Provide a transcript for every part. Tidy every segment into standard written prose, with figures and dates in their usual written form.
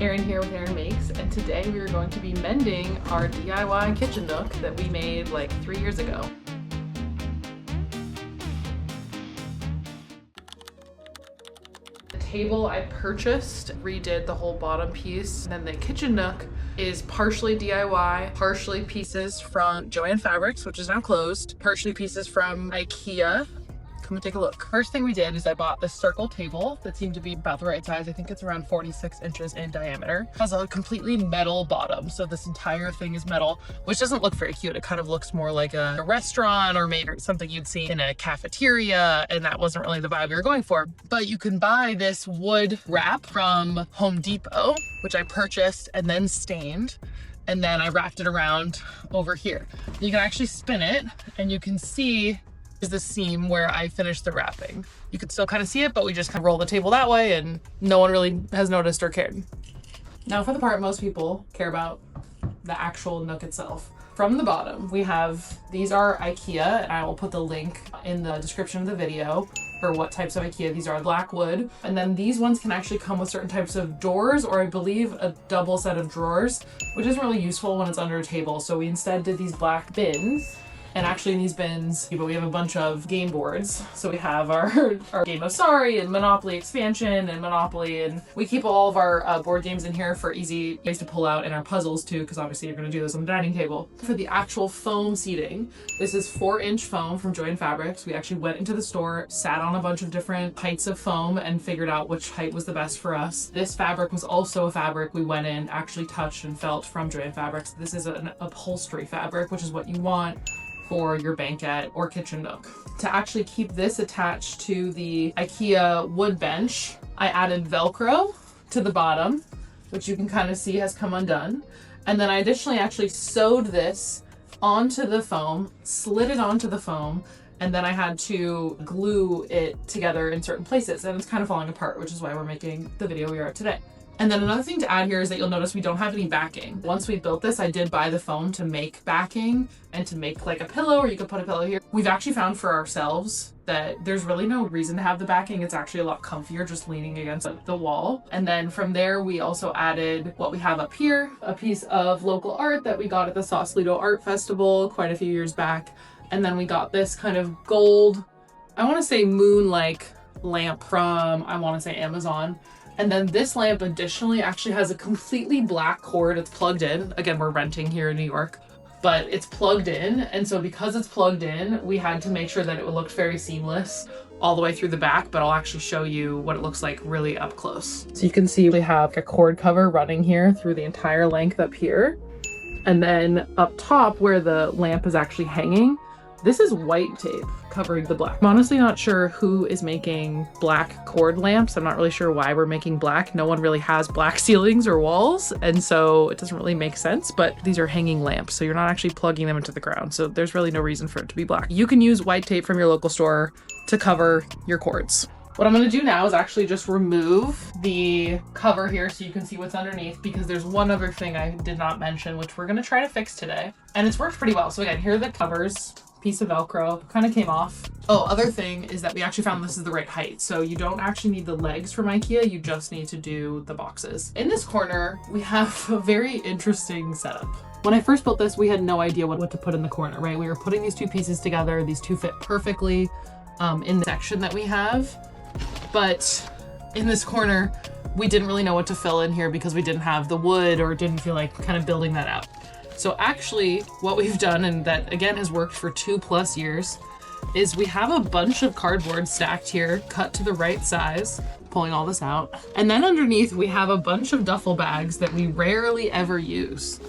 Erin here with Erin Makes, and today we are going to be mending our DIY kitchen nook that we made like 3 years ago. The table I purchased, redid the whole bottom piece, and then the kitchen nook is partially DIY, partially pieces from Joann Fabrics, which is now closed, partially pieces from IKEA. Come and take a look. First thing we did is I bought this circle table that seemed to be about the right size. I think it's around 46 inches in diameter. It has a completely metal bottom. So this entire thing is metal, which doesn't look very cute. It kind of looks more like a restaurant or maybe something you'd see in a cafeteria. And that wasn't really the vibe we were going for. But you can buy this wood wrap from Home Depot, which I purchased and then stained. And then I wrapped it around over here. You can actually spin it and you can see is the seam where I finished the wrapping. You could still kind of see it, but we just kind of roll the table that way and no one really has noticed or cared. Now for the part most people care about, the actual nook itself. From the bottom, we have, these are IKEA, and I will put the link in the description of the video for what types of IKEA these are. Black wood. And then these ones can actually come with certain types of doors, or I believe a double set of drawers, which isn't really useful when it's under a table. So we instead did these black bins. And actually in these bins, but we have a bunch of game boards. So we have our Game of Sorry and Monopoly Expansion and Monopoly, and we keep all of our board games in here for easy ways to pull out, and our puzzles too, because obviously you're gonna do this on the dining table. For the actual foam seating, this is 4-inch foam from Joann Fabrics. We actually went into the store, sat on a bunch of different heights of foam and figured out which height was the best for us. This fabric was also a fabric we went in, actually touched and felt from Joann Fabrics. This is an upholstery fabric, which is what you want for your banquette or kitchen nook. To actually keep this attached to the IKEA wood bench, I added Velcro to the bottom, which you can kind of see has come undone. And then I additionally actually sewed this onto the foam, slid it onto the foam, and then I had to glue it together in certain places, and it's kind of falling apart, which is why we're making the video we are today. And then another thing to add here is that you'll notice we don't have any backing. Once we built this, I did buy the foam to make backing and to make like a pillow, or you could put a pillow here. We've actually found for ourselves that there's really no reason to have the backing. It's actually a lot comfier just leaning against the wall. And then from there, we also added what we have up here, a piece of local art that we got at the Sausalito Art Festival quite a few years back. And then we got this kind of gold, I wanna say moon-like lamp from, I wanna say Amazon. And then this lamp additionally actually has a completely black cord. It's plugged in. Again, we're renting here in New York, but it's plugged in. And so because it's plugged in, we had to make sure that it looked very seamless all the way through the back, but I'll actually show you what it looks like really up close. So you can see we have a cord cover running here through the entire length up here. And then up top where the lamp is actually hanging, this is white tape covering the black. I'm honestly not sure who is making black cord lamps. I'm not really sure why we're making black. No one really has black ceilings or walls, and so it doesn't really make sense, but these are hanging lamps, so you're not actually plugging them into the ground, so there's really no reason for it to be black. You can use white tape from your local store to cover your cords. What I'm gonna do now is actually just remove the cover here so you can see what's underneath, because there's one other thing I did not mention, which we're gonna try to fix today, and it's worked pretty well. So again, here are the covers. Piece of Velcro kind of came off. Oh, other thing is that we actually found this is the right height. So you don't actually need the legs from IKEA, you just need to do the boxes. In this corner, we have a very interesting setup. When I first built this, we had no idea what to put in the corner, right? We were putting these two pieces together. These two fit perfectly in the section that we have. But in this corner, we didn't really know what to fill in here because we didn't have the wood or didn't feel like kind of building that out. So actually what we've done, and that again has worked for 2+ years, is we have a bunch of cardboard stacked here, cut to the right size, pulling all this out. And then underneath we have a bunch of duffel bags that we rarely ever use.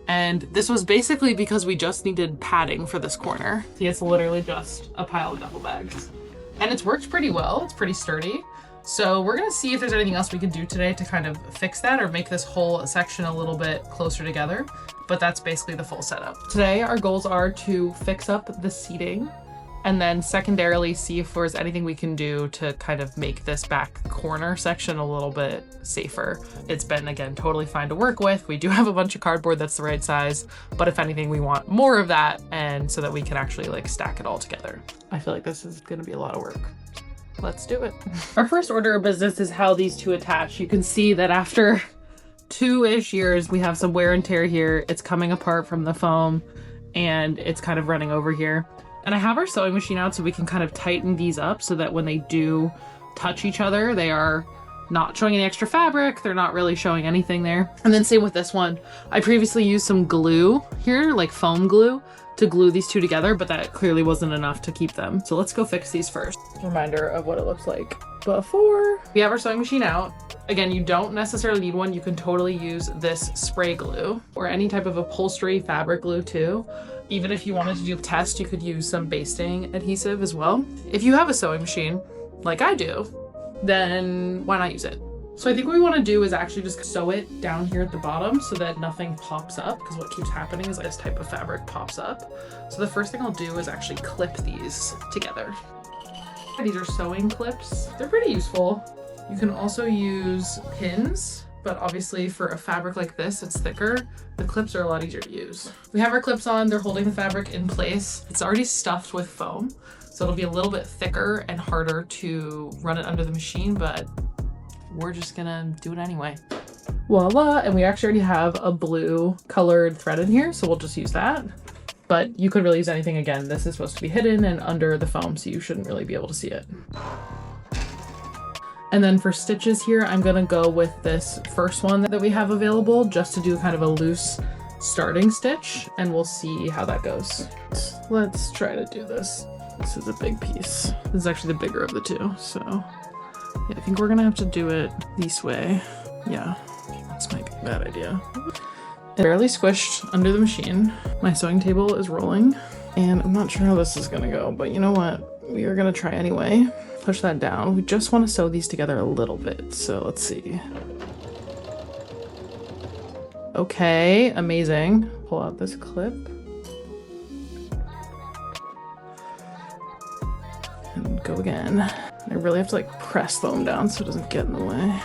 And this was basically because we just needed padding for this corner. See, it's literally just a pile of duffel bags. And it's worked pretty well, it's pretty sturdy. So we're gonna see if there's anything else we can do today to kind of fix that or make this whole section a little bit closer together. But that's basically the full setup. Today, our goals are to fix up the seating and then secondarily see if there's anything we can do to kind of make this back corner section a little bit safer. It's been, again, totally fine to work with. We do have a bunch of cardboard that's the right size, but if anything, we want more of that, and so that we can actually like stack it all together. I feel like this is gonna be a lot of work. Let's do it. Our first order of business is how these two attach. You can see that after past 2-ish years, we have some wear and tear here. It's coming apart from the foam and it's kind of running over here. And I have our sewing machine out so we can kind of tighten these up so that when they do touch each other, they are not showing any extra fabric. They're not really showing anything there. And then same with this one. I previously used some glue here, like foam glue, to glue these two together, but that clearly wasn't enough to keep them. So let's go fix these first. Reminder of what it looks like before. We have our sewing machine out. Again, you don't necessarily need one. You can totally use this spray glue or any type of upholstery fabric glue too. Even if you wanted to do a test, you could use some basting adhesive as well. If you have a sewing machine, like I do, then why not use it? So I think what we want to do is actually just sew it down here at the bottom so that nothing pops up, because what keeps happening is this type of fabric pops up. So the first thing I'll do is actually clip these together. These are sewing clips. They're pretty useful. You can also use pins, but obviously for a fabric like this, it's thicker. The clips are a lot easier to use. We have our clips on, they're holding the fabric in place. It's already stuffed with foam, so it'll be a little bit thicker and harder to run it under the machine, but we're just gonna do it anyway. Voila, and we actually already have a blue colored thread in here, so we'll just use that. But you could really use anything. Again, this is supposed to be hidden and under the foam, so you shouldn't really be able to see it. And then for stitches here, I'm gonna go with this first one that we have available just to do kind of a loose starting stitch, and we'll see how that goes. Let's try to do this. This is a big piece. This is actually the bigger of the two, so yeah, I think we're gonna have to do it this way. Yeah, this might be a bad idea. It's barely squished under the machine. My sewing table is rolling, and I'm not sure how this is gonna go, but you know what? We are gonna try anyway. Push that down. We just want to sew these together a little bit, so let's see. Okay, amazing. Pull out this clip. And go again. I really have to like press foam down so it doesn't get in the way.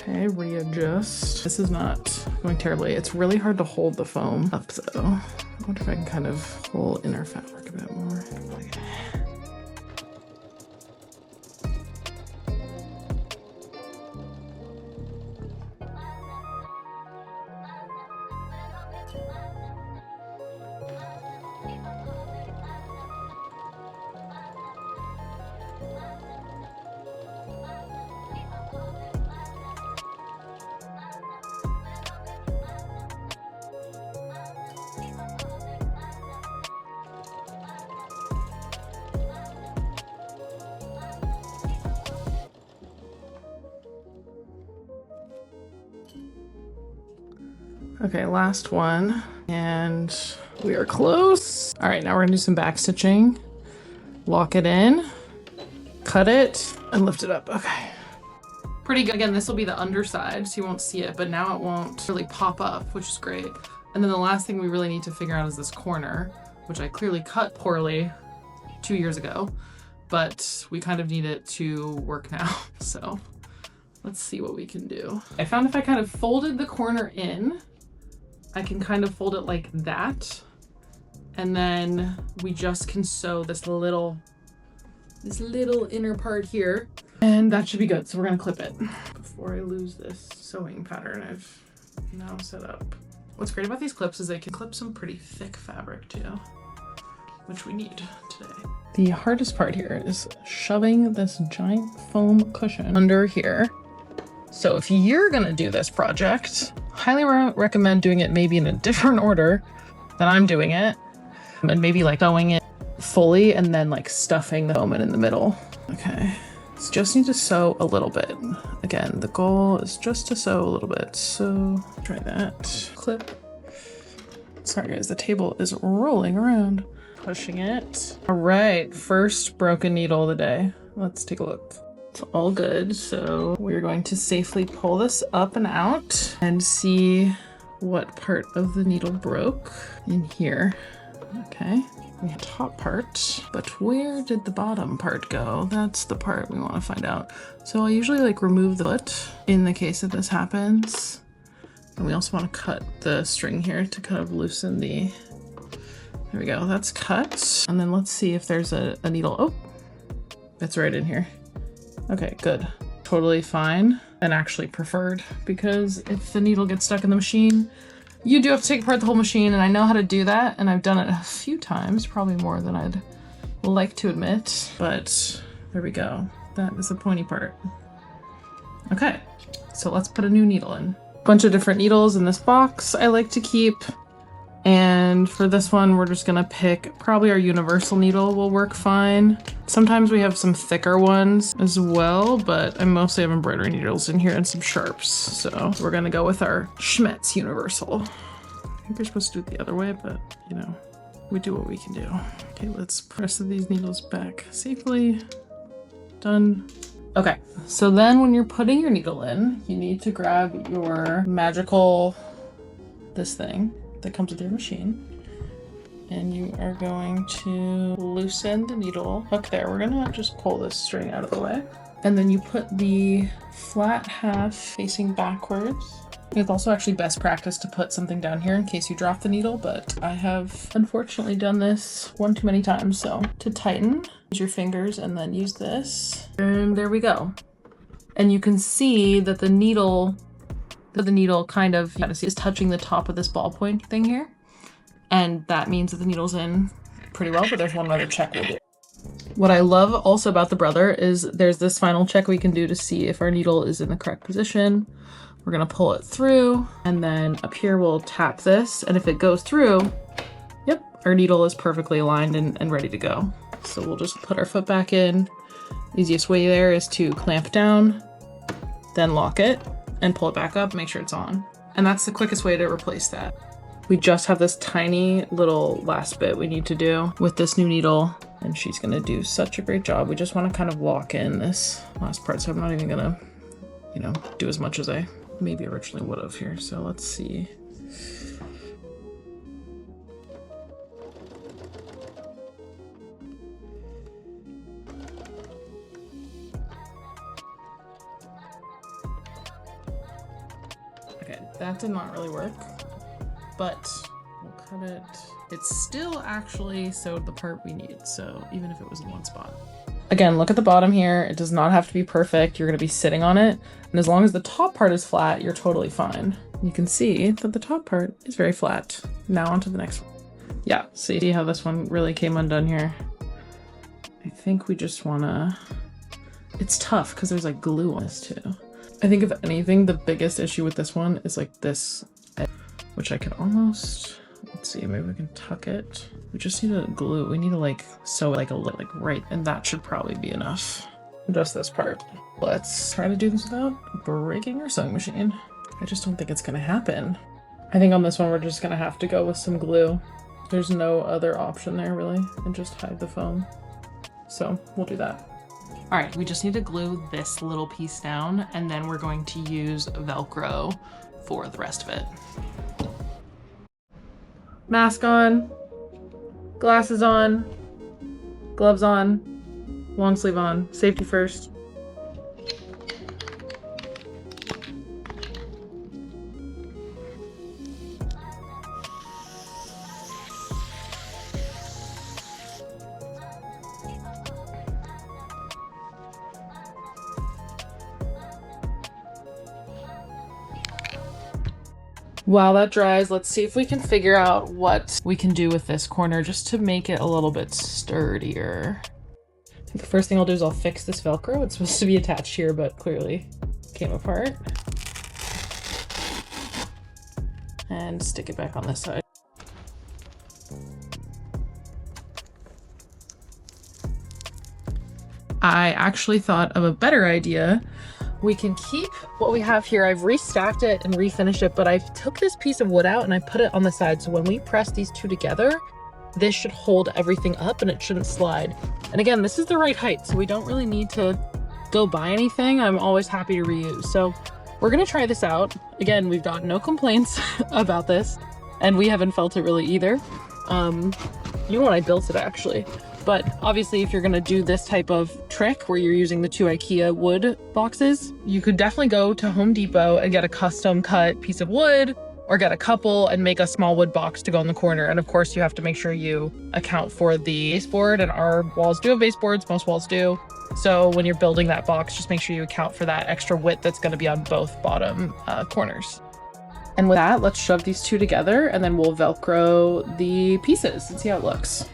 Okay, readjust. This is not going terribly. It's really hard to hold the foam up though. I wonder if I can kind of pull inner fabric a bit more. Okay, last one, and we are close. All right, now we're gonna do some back stitching. Lock it in, cut it, and lift it up. Okay. Pretty good. Again, this will be the underside, so you won't see it, but now it won't really pop up, which is great. And then the last thing we really need to figure out is this corner, which I clearly cut poorly 2 years ago, but we kind of need it to work now, so let's see what we can do. I found if I kind of folded the corner in, I can kind of fold it like that, and then we just can sew this little inner part here, and that should be good. So we're gonna clip it. Before I lose this sewing pattern I've now set up. What's great about these clips is they can clip some pretty thick fabric too, which we need today. The hardest part here is shoving this giant foam cushion under here. So if you're gonna do this project, highly recommend doing it maybe in a different order than I'm doing it, and maybe like sewing it fully and then like stuffing the foam in the middle. Okay, so just need to sew a little bit. Again, the goal is just to sew a little bit. So try that. Clip. Sorry guys, the table is rolling around. Pushing it. All right, first broken needle of the day. Let's take a look. It's all good, so we're going to safely pull this up and out and see what part of the needle broke in here. Okay, We have the top part, but where did the bottom part go? That's the part we want to find out. So I usually like remove the foot in the case that this happens. And we also want to cut the string here to kind of loosen the, there we go, that's cut. And then let's see if there's a needle. Oh, that's right in here. Okay, good. Totally fine and actually preferred, because if the needle gets stuck in the machine, you do have to take apart the whole machine, and I know how to do that, and I've done it a few times, probably more than I'd like to admit, but there we go. That is the pointy part. Okay, so let's put a new needle in. Bunch of different needles in this box I like to keep, and for this one we're just gonna pick probably our universal needle will work fine. Sometimes we have some thicker ones as well, but I mostly have embroidery needles in here and some sharps, so we're gonna go with our Schmetz universal. I think you're supposed to do it the other way, but you know, we do what we can do. Okay, let's press these needles back safely. Done. Okay, so then when you're putting your needle in, you need to grab your magical, this thing that comes with your machine, and you are going to loosen the needle hook there. We're gonna just pull this string out of the way, and then you put the flat half facing backwards. It's also actually best practice to put something down here in case you drop the needle, but I have unfortunately done this one too many times. So to tighten, use your fingers and then use this, and there we go. And you can see that the needle kind of, is touching the top of this ballpoint thing here. And that means that the needle's in pretty well, but there's one other check we'll do. What I love also about the Brother is there's this final check we can do to see if our needle is in the correct position. We're gonna pull it through, and then up here we'll tap this, and if it goes through, yep, our needle is perfectly aligned and ready to go. So we'll just put our foot back in. Easiest way there is to clamp down, then lock it, and pull it back up, make sure it's on. And that's the quickest way to replace that. We just have this tiny little last bit we need to do with this new needle, and she's gonna do such a great job. We just wanna kind of lock in this last part, so I'm not even gonna, you know, do as much as I maybe originally would have here. So let's see. Okay, that did not really work, but we'll cut it. It's still actually sewed the part we need, so even if it was in one spot. Again, look at the bottom here. It does not have to be perfect. You're gonna be sitting on it, and as long as the top part is flat, you're totally fine. You can see that the top part is very flat. Now onto the next one. Yeah, see how this one really came undone here? I think we just wanna, it's tough because there's like glue on this too. I think if anything, the biggest issue with this one is like this, which I could almost, let's see, maybe we can tuck it. We just need to glue. We need to like sew it like right, and that should probably be enough. Just this part. Let's try to do this without breaking our sewing machine. I just don't think it's gonna happen. I think on this one we're just gonna have to go with some glue. There's no other option there really, and just hide the foam. So we'll do that. All right, we just need to glue this little piece down, and then we're going to use Velcro for the rest of it. Mask on, glasses on, gloves on, long sleeve on, safety first. While that dries, let's see if we can figure out what we can do with this corner just to make it a little bit sturdier. I think the first thing I'll do is I'll fix this Velcro. It's supposed to be attached here, but clearly came apart. And stick it back on this side. I actually thought of a better idea. We can keep what we have here. I've restacked it and refinished it, but I took this piece of wood out and I put it on the side. So when we press these two together, this should hold everything up and it shouldn't slide. And again, this is the right height, so we don't really need to go buy anything. I'm always happy to reuse. So we're gonna try this out. Again, we've got no complaints about this, and we haven't felt it really either. You know when I built it actually. But obviously if you're gonna do this type of trick where you're using the 2 IKEA wood boxes, you could definitely go to Home Depot and get a custom cut piece of wood or get a couple and make a small wood box to go in the corner. And of course you have to make sure you account for the baseboard, and our walls do have baseboards, most walls do. So when you're building that box, just make sure you account for that extra width that's gonna be on both bottom corners. And with that, let's shove these two together and then we'll Velcro the pieces and see how it looks.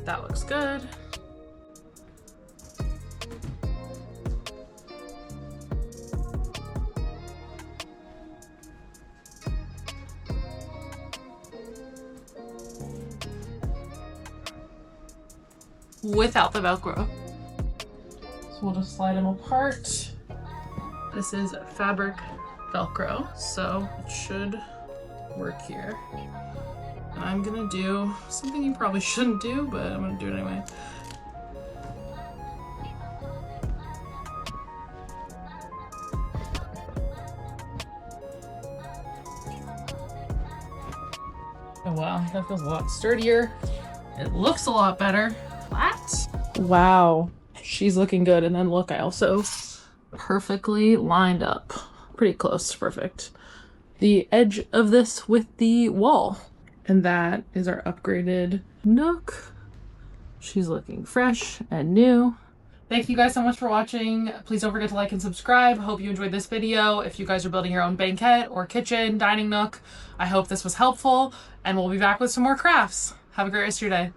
That looks good. Without the Velcro. So we'll just slide them apart. This is fabric Velcro, so it should work here. And I'm gonna do something you probably shouldn't do, but I'm gonna do it anyway. Oh wow, that feels a lot sturdier. It looks a lot better. Flat. Wow, she's looking good. And then look, I also perfectly lined up. Pretty close, perfect. The edge of this with the wall. And that is our upgraded nook. She's looking fresh and new. Thank you guys so much for watching. Please don't forget to like and subscribe. Hope you enjoyed this video. If you guys are building your own banquette or kitchen, dining nook, I hope this was helpful, and we'll be back with some more crafts. Have a great rest of your day.